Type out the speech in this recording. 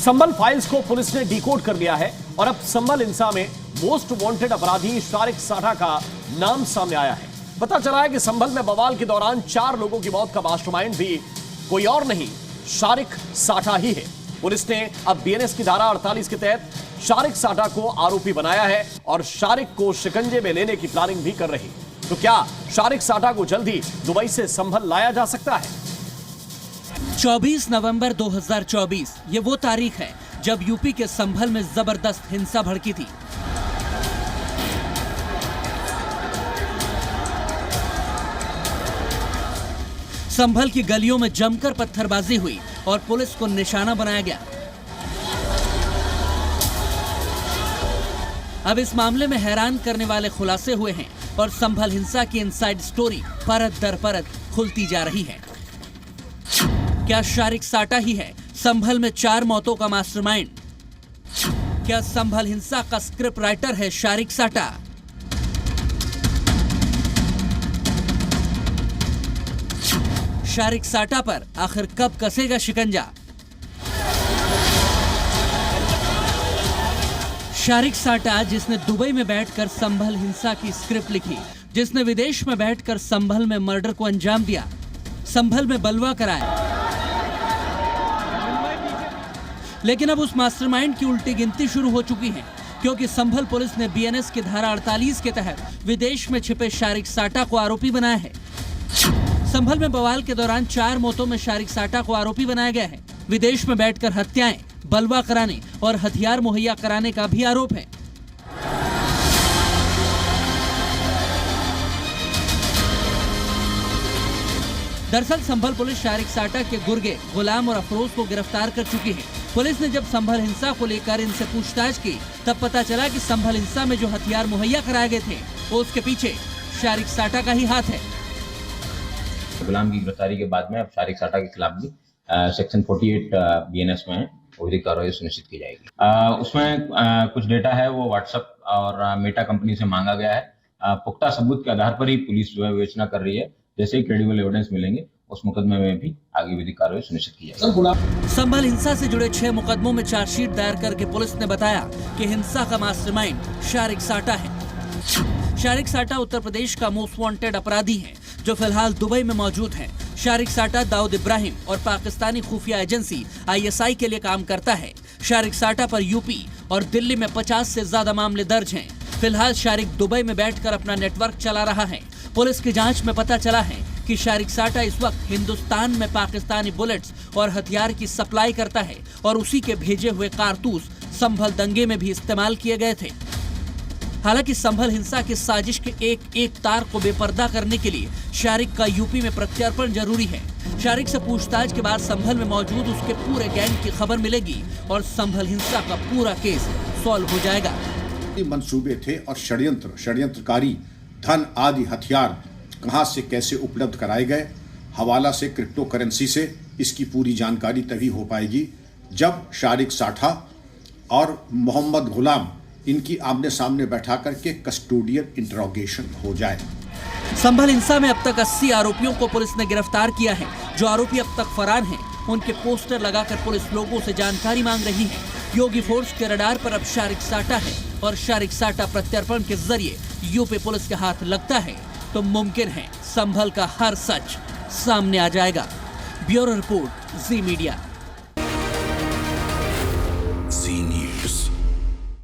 संभल files को police ने decode कर लिया है और अब संभल हिंसा में मोस्ट वांटेड अपराधी शारिक साठा का नाम सामने आया है। पता चला है कि संभल में बवाल के दौरान 4 लोगों की मौत का मास्टरमाइंड भी कोई और नहीं, शारिक साठा ही है। पुलिस ने अब बीएनएस की धारा 48 के तहत शारिक साठा को आरोपी बनाया है और शारिक को शिकंजे में लेने की प्लानिंग भी कर रही। तो क्या शारिक साठा को जल्दी दुबई से संभल लाया जा सकता है? 24 नवंबर 2024 ये वो तारीख है जब यूपी के संभल में जबरदस्त हिंसा भड़की थी। संभल की गलियों में जमकर पत्थरबाजी हुई और पुलिस को निशाना बनाया गया। अब इस मामले में हैरान करने वाले खुलासे हुए हैं और संभल हिंसा की इनसाइड स्टोरी परत दर परत खुलती जा रही है। क्या शारिक साठा ही है संभल में 4 मौतों का मास्टरमाइंड? क्या संभल हिंसा का स्क्रिप्ट राइटर है शारिक साठा? शारिक साठा पर आखिर कब कसेगा शिकंजा? शारिक साठा जिसने दुबई में बैठकर संभल हिंसा की स्क्रिप्ट लिखी, जिसने विदेश में बैठकर संभल में मर्डर को अंजाम दिया, संभल में बलवा कराया, लेकिन अब उस मास्टरमाइंड की उल्टी गिनती शुरू हो चुकी है, क्योंकि संभल पुलिस ने बीएनएस की धारा 48 के तहत विदेश में छिपे शारिक साठा को आरोपी बनाया है। संभल में बवाल के दौरान 4 मौतों में शारिक साठा को आरोपी बनाया गया है। विदेश में बैठकर हत्याएं, बलवा कराने और हथियार मुहैया कराने का भी आरोप है। दरअसल संभल पुलिस शारिक साठा के गुर्गे गुलाम और अफरोज को गिरफ्तार कर चुकी है। पुलिस ने जब संभल हिंसा को लेकर इनसे पूछताछ की, तब पता चला कि संभल हिंसा में जो हथियार मुहैया कराए गए थे, वो उसके पीछे शारिक साठा का ही हाथ है। गुलाम की गिरफ्तारी के बाद में अब शारिक साठा के खिलाफ भी सेक्शन 48 बीएनएस में फौजी कार्रवाई सुनिश्चित की जाएगी। उसमें कुछ डेटा है वो व्हाट्सएप और मेटा कंपनी से मांगा गया है। पुख्ता सबूत के आधार पर ही पुलिस जो है विवेचना कर रही है। जैसे ही क्रेडिबल एविडेंस मिलेंगे उस मुकदमे में भी आगे विधिक कार्रवाई सुनिश्चित की जाएगी। संभल हिंसा से जुड़े 6 मुकदमों में चार्जशीट दायर करके पुलिस ने बताया कि हिंसा का मास्टरमाइंड शारिक साठा है। शारिक साठा उत्तर प्रदेश का मोस्ट वांटेड अपराधी है जो फिलहाल दुबई में मौजूद है। शारिक साठा दाऊद इब्राहिम और पाकिस्तानी खुफिया एजेंसी ISI के लिए काम करता है। शारिक साठा पर यूपी और दिल्ली में 50 से ज्यादा मामले दर्ज हैं। फिलहाल शारिक दुबई में बैठकर अपना नेटवर्क चला रहा है। पुलिस की जांच में पता चला है कि शारिक साठा इस वक्त हिंदुस्तान में पाकिस्तानी बुलेट्स और हथियार की सप्लाई करता है और उसी के भेजे हुए कारतूस संभल दंगे में भी इस्तेमाल किए गए थे। हालांकि संभल हिंसा की साजिश के एक तार को बेपर्दा करने के लिए शारिक का यूपी में प्रत्यर्पण जरूरी है। शारिक से पूछताछ के बाद संभल में मौजूद उसके पूरे गैंग की खबर मिलेगी और संभल हिंसा का पूरा केस सॉल्व हो जाएगा। मंसूबे थे और षड्यंत्रकारी धन आदि हथियार कहां से कैसे उपलब्ध कराए गए, हवाला से, क्रिप्टो करेंसी से, इसकी पूरी जानकारी तभी हो पाएगी जब शारिक साठा और मोहम्मद गुलाम इनकी आमने सामने बैठा करके कस्टोडियल इंटरोगेशन हो जाए। संभल हिंसा में अब तक 80 आरोपियों को पुलिस ने गिरफ्तार किया है। जो आरोपी अब तक फरार हैं, उनके पोस्टर लगाकर पुलिस लोगों से जानकारी मांग रही है। योगी फोर्स के रडार पर अब शारिक साठा है और शारिक साठा प्रत्यर्पण के जरिए यूपी पुलिस के हाथ लगता है तो मुमकिन है संभल का हर सच सामने आ जाएगा। ब्यूरो रिपोर्ट, जी मीडिया।